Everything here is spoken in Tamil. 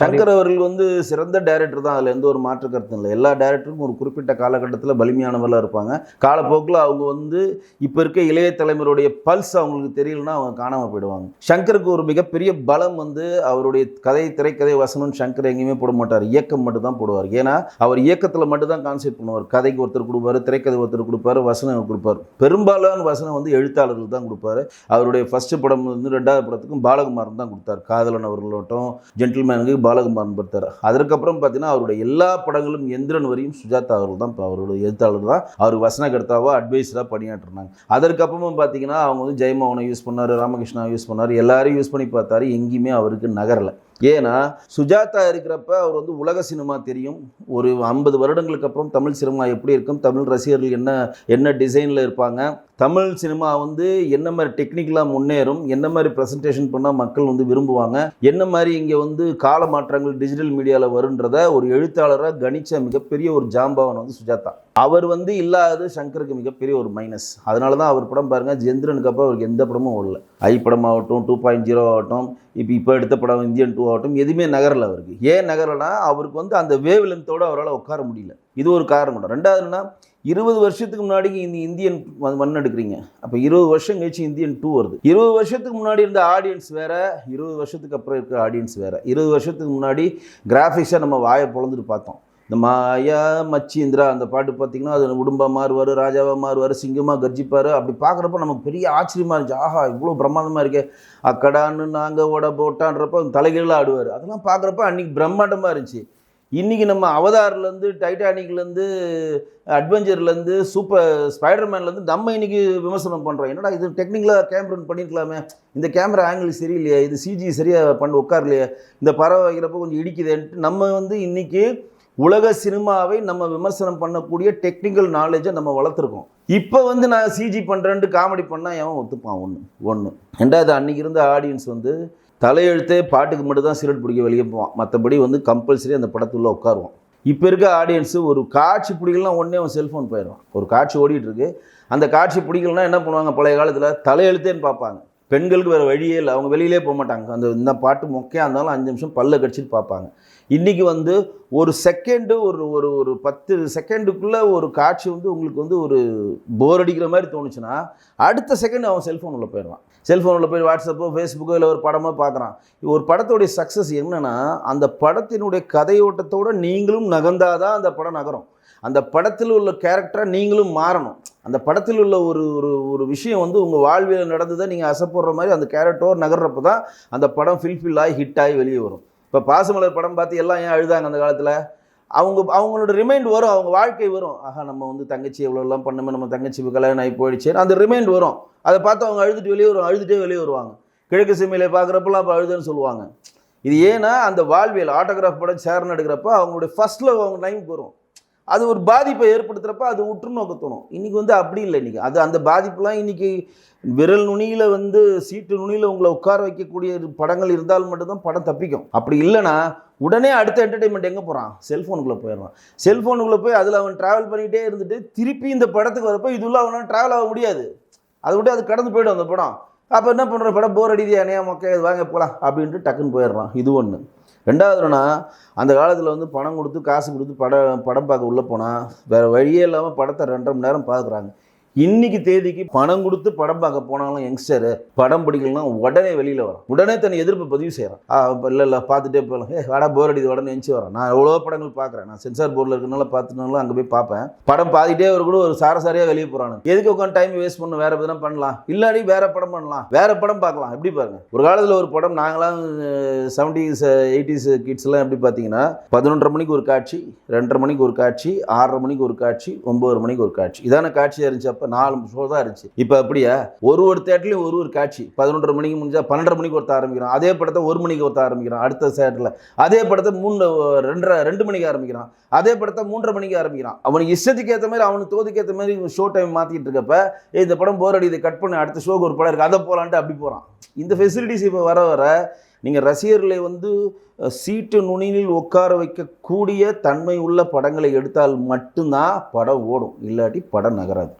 சங்கர் அவர்கள் வந்து சிறந்த டைரக்டர் தான், அதில் எந்த ஒரு மாற்று கருத்தும் இல்லை. எல்லா டைரக்டருக்கும் ஒரு குறிப்பிட்ட காலகட்டத்தில் வலிமையானவர்களாக இருப்பாங்க. காலப்போக்கில் அவங்க வந்து இப்போ இருக்க இளைய தலைமுறையுடைய பல்ஸ் அவங்களுக்கு தெரியலன்னா அவங்க காணாமல் போயிடுவாங்க. சங்கருக்கு ஒரு மிகப்பெரிய பலம் வந்து அவருடைய கதை, திரைக்கதை, வசனம் சங்கர் எங்கேயுமே போட மாட்டார். இயக்கம் மட்டும் தான் போடுவார். ஏன்னா அவர் இயக்கத்தில் மட்டும் தான் கான்செப்ட் பண்ணுவார். கதைக்கு ஒருத்தர் கொடுப்பாரு, திரைக்கதை ஒருத்தர் கொடுப்பாரு, வசனம் கொடுப்பார். பெரும்பாலான வசனம் வந்து எழுத்தாளர்கள் தான் கொடுப்பாரு. அவருடைய ஃபர்ஸ்ட் படம் வந்து 2வது படத்துக்கும் பாலகுமாரன் தான் கொடுத்தார். காதலன் அவர்களோட்டும் ஜென்டில்மேனுக்கு பாலகுமாரன் படுத்தார். அதற்கப்புறம் பார்த்தீங்கன்னா அவருடைய எல்லா படங்களும் எந்திரன் வரையும் சுஜாதா அவர்கள் தான் அவருடைய எழுத்தாளர் தான் அவர் வசனகர்த்தாவோ அட்வைஸராக பணியாற்றினாங்க. அதற்கப்புறமும் பார்த்தீங்கன்னா அவங்க வந்து ஜெயமோகனை யூஸ் பண்ணார், ராமகிருஷ்ணா யூஸ் பண்ணார், எல்லாரையும் யூஸ் பண்ணி பார்த்தாரு. எங்கேயுமே அவருக்கு நகரலை. ஏன்னா சுஜாதா இருக்கிறப்ப அவர் வந்து உலக சினிமா தெரியும். ஒரு 50 வருடங்களுக்கு அப்புறம் தமிழ் சினிமா எப்படி இருக்கும், தமிழ் ரசிகர்கள் என்ன டிசைனில் இருப்பாங்க, தமிழ் சினிமா வந்து என்ன மாதிரி டெக்னிக்கலாக முன்னேறும், என்ன மாதிரி ப்ரெசன்டேஷன் பண்ணால் மக்கள் வந்து விரும்புவாங்க, என்ன மாதிரி இங்கே வந்து கால மாற்றங்கள் டிஜிட்டல் மீடியாவில் வருன்றத ஒரு எழுத்தாளராக கணிச்ச மிகப்பெரிய ஒரு ஜாம்பவன் வந்து சுஜாதா. அவர் வந்து இல்லாதது சங்கருக்கு மிகப்பெரிய ஒரு மைனஸ். அதனால தான் அவர் படம் பாருங்கள், ஜெந்திரனுக்கு அப்புறம் அவருக்கு எந்த படமும் ஓடல. ஐ படம் ஆகட்டும், 2.0 ஆகட்டும், இப்போ எடுத்த படம் இந்தியன் 2 ஆகட்டும், எதுவுமே நகரில் அவருக்கு. ஏன் நகரலைன்னா அவருக்கு வந்து அந்த வேவ் லென்த்தோடு அவரால் உட்கார முடியல. இது ஒரு காரணம். ரெண்டாவதுன்னா 20 வருஷத்துக்கு முன்னாடி இந்த இந்தியன் 1 எடுக்கிறீங்க, அப்போ 20 வருஷம் கழிச்சு இந்தியன் 2 வருது. 20 வருஷத்துக்கு முன்னாடி இருந்த ஆடியன்ஸ் வேற, 20 வருஷத்துக்கு அப்புறம் இருக்கிற ஆடியன்ஸ் வேற. 20 வருஷத்துக்கு முன்னாடி கிராஃபிக்ஸாக நம்ம வாயை பொழந்துட்டு பார்த்தோம். இந்த மாயா மச்சீந்திரா அந்த பாட்டு பார்த்தீங்கன்னா அது உடும்பாக மாறுவார், ராஜாவாக மாறுவார், சிங்கமாக கர்ஜிப்பார். அப்படி பார்க்குறப்ப நமக்கு பெரிய ஆச்சரியமாக இருந்துச்சு. ஆஹா, இவ்வளோ பிரம்மாண்டமாக இருக்கே, அக்கடான்னு நாங்கள் ஓட போட்டான்றப்ப தலைகீழாக ஆடுவார். அதெல்லாம் பார்க்குறப்ப அன்றைக்கி பிரம்மாண்டமாக இருந்துச்சு. இன்றைக்கி நம்ம அவதார்லேருந்து, டைட்டானிக்லேருந்து, அட்வென்ச்சர்லேருந்து, சூப்பர் ஸ்பைடர்மேன்லேருந்து நம்ம இன்றைக்கி விமர்சனம் பண்ணுறோம். என்னடா இது டெக்னிக்கலாக கேமரா பண்ணியிருக்கலாமே, இந்த கேமரா ஆங்கிள் சரியில்லையே, இது சிஜி சரியாக பண்ண உட்காரலையே, இந்த பறவை வைக்கிறப்போ கொஞ்சம் இடிக்குதுன்ட்டு நம்ம வந்து இன்றைக்கி உலக சினிமாவை நம்ம விமர்சனம் பண்ணக்கூடிய டெக்னிக்கல் நாலேஜை நம்ம வளர்த்துருக்கோம். இப்போ வந்து நான் சிஜி பண்ணுறேன்ட்டு காமெடி பண்ணால் எவன் ஒத்துப்பான்? ஒன்று. ரெண்டாவது, அன்றைக்கி இருந்த ஆடியன்ஸ் வந்து தலையெழுத்தே பாட்டுக்கு மட்டும் தான் சிகரெட் பிடிக்க வெளியே போவான், மற்றபடி வந்து கம்பல்சரி அந்த படத்துள்ள உட்காருவான். இப்போ இருக்க ஆடியன்ஸு ஒரு காட்சி பிடிக்கலாம் உடனே அவன் செல்ஃபோன் போயிடுவான். ஒரு காட்சி ஓடிட்டுருக்கு, அந்த காட்சி பிடிக்கலன்னா என்ன பண்ணுவாங்க, பழைய காலத்தில் தலையெழுத்தேன்னு பார்ப்பாங்க. பெண்களுக்கு வேறு வழியே இல்லை, அவங்க வெளியிலே போக மாட்டாங்க. இந்த பாட்டு மொக்கையாக இருந்தாலும் 5 நிமிஷம் பல்ல கடிச்சிட்டு பார்ப்பாங்க. இன்றைக்கி வந்து ஒரு செகண்டு ஒரு ஒரு ஒரு 10 செகண்டுக்குள்ளே ஒரு காட்சி வந்து உங்களுக்கு வந்து ஒரு போர் அடிக்கிற மாதிரி தோணுச்சுன்னா அடுத்த செகண்ட் அவன் செல்ஃபோனில் போயிடுவான். செல்ஃபோனில் போய் வாட்ஸ்அப்போ ஃபேஸ்புக்கோ இல்லை ஒரு படமோ பார்க்குறான். ஒரு படத்தோடைய சக்ஸஸ் என்னென்னா அந்த படத்தினுடைய கதையோட்டத்தோடு நீங்களும் நகர்ந்தாதான் அந்த படம் நகரும். அந்த படத்தில் உள்ள கேரக்டராக நீங்களும் மாறணும். அந்த படத்தில் உள்ள ஒரு ஒரு ஒரு விஷயம் வந்து உங்கள் வாழ்வியல் நடந்ததை நீங்கள் அசைப்படுற மாதிரி அந்த கேரக்டர் நகர்றப்போ தான் அந்த படம் ஃபில்ஃபில் ஆகி ஹிட் ஆகி வெளியே வரும். இப்போ பாசமலர் படம் பார்த்து எல்லாம் ஏன் அழுதாங்க அந்த காலத்தில்? அவங்களோட ரிமைண்ட் வரும், அவங்க வாழ்க்கை வரும். ஆஹா, நம்ம வந்து தங்கச்சி எவ்வளோலாம் பண்ணோமே, நம்ம தங்கச்சி கல்யாணம் ஆகி போயிடுச்சு, அந்த ரிமைண்ட் வரும். அதை பார்த்து அவங்க அழுதுகிட்டே வெளியே வருவாங்க. கிழக்கு சீமையில பார்க்குறப்பெல்லாம் அப்போ அழுதுன்னு சொல்லுவாங்க. இது ஏன்னா அந்த வாழ்வியல் ஆட்டோகிராஃப் படம் சேரன் எடுக்கிறப்ப அவங்களுடைய ஃபர்ஸ்ட்டில் அவங்க டைம் வரும். அது ஒரு பாதிப்பை ஏற்படுத்துகிறப்ப அது உற்று நோக்க தோணும். இன்றைக்கி வந்து அப்படி இல்லை. இன்றைக்கி அந்த பாதிப்புலாம் இன்றைக்கி விரல் நுனியில் வந்து சீட்டு நுனியில் உங்களை உட்கார வைக்கக்கூடிய படங்கள் இருந்தால் மட்டும்தான் படம் தப்பிக்கும். அப்படி இல்லைன்னா உடனே அடுத்த என்டர்டெயின்மெண்ட் எங்கே போகிறான்? செல்ஃபோனுக்குள்ளே போயிடுறான். செல்ஃபோனுக்குள்ளே போய் அதில் அவன் ட்ராவல் பண்ணிகிட்டே இருந்துட்டு திருப்பி இந்த படத்துக்கு வரப்போ இதுள்ள அவனால் ட்ராவல் ஆக முடியாது. அதை விட்டு அது கடந்து போய்டும் அந்த படம். அப்போ என்ன பண்ணுற, படம் போர் அடிது, அணையா மொக்கை வாங்க போகலாம் அப்படின்ட்டு டக்குன்னு போயிடுறான். இது ஒன்று. ரெண்டாவதுனா அந்த காலத்தில் வந்து பணம் கொடுத்து காசு கொடுத்து படம் பார்க்க உள்ளே போனால் வேறு வழியே இல்லாமல் படத்தை 2.5 மணி நேரம் பார்க்குறாங்க. இன்றைக்கி தேதிக்கு பணம் கொடுத்து படம் பார்க்க போனாலும் யங்ஸ்டரு படம் பிடிக்கலன்னா உடனே வெளியில் வரும், உடனே தன்னை எதிர்ப்பு பதிவு செய்கிறான். இல்லை பார்த்துட்டே போகலாம், வாடா போர் அடிது, உடனே எஞ்சி வரேன். நான் எவ்வளோ படங்கள் பார்க்குறேன், நான் சென்சார் போர்டில் இருக்கிறனால பார்த்துனாலும் அங்கே போய் பார்ப்பேன். படம் பாதிட்டே ஒரு கூட ஒரு சாரசாரியாக வெளியே போகிறானு. எதுக்கு உட்காந்து டைம் வேஸ்ட் பண்ணணும், வேறு எதுனா பண்ணலாம், இல்லாடி வேறு படம் பண்ணலாம், வேறு படம் பார்க்கலாம். எப்படி பாருங்கள், ஒரு காலத்தில் ஒரு படம் நாங்களாம் 70s 80s கிட்ஸ்லாம் எப்படி பார்த்தீங்கன்னா 11:30 மணிக்கு ஒரு காட்சி, 2:30 மணிக்கு ஒரு காட்சி, 6:30 மணிக்கு ஒரு காட்சி, 9 மணிக்கு ஒரு காட்சி, இதான காட்சியாக இருந்துச்சு. அப்போ 4 ஷோ தான் இருந்துச்சு. இப்போ அப்படியா, ஒரு தேட்டர்லையும் ஒரு காட்சி. 11:30 மணிக்கு முடிஞ்சா 12:30 மணிக்கு ஒருத்த ஆரம்பிக்கிறான், அதே படத்தை 1 மணிக்கு ஒருத்த ஆரம்பிக்கிறான். அடுத்த தேட்டரில் அதே படத்தை 2 மணிக்கு ஆரம்பிக்கிறான், அதே படத்தை 3:30 மணிக்கு ஆரம்பிக்கிறான். அவனுக்கு இஷ்டத்துக்கு ஏற்ற மாதிரி, அவனுக்கு தோதுக்கு ஏற்ற மாதிரி ஷோ டைம் மாற்றிட்டு இருக்கப்ப இந்த படம் போர் அடி, இதை கட் பண்ணி அடுத்த ஷோக்கு ஒரு படம் இருக்குது அதை போகலான்ட்டு அப்படி போகிறான். இந்த ஃபெசிலிட்டிஸ் இப்போ வர நீங்கள் ரசிகர்களை வந்து சீட்டு நுனியில் உட்கார வைக்கக்கூடிய தன்மை உள்ள படங்களை எடுத்தால் மட்டும்தான் படம் ஓடும், இல்லாட்டி படம் நகராது.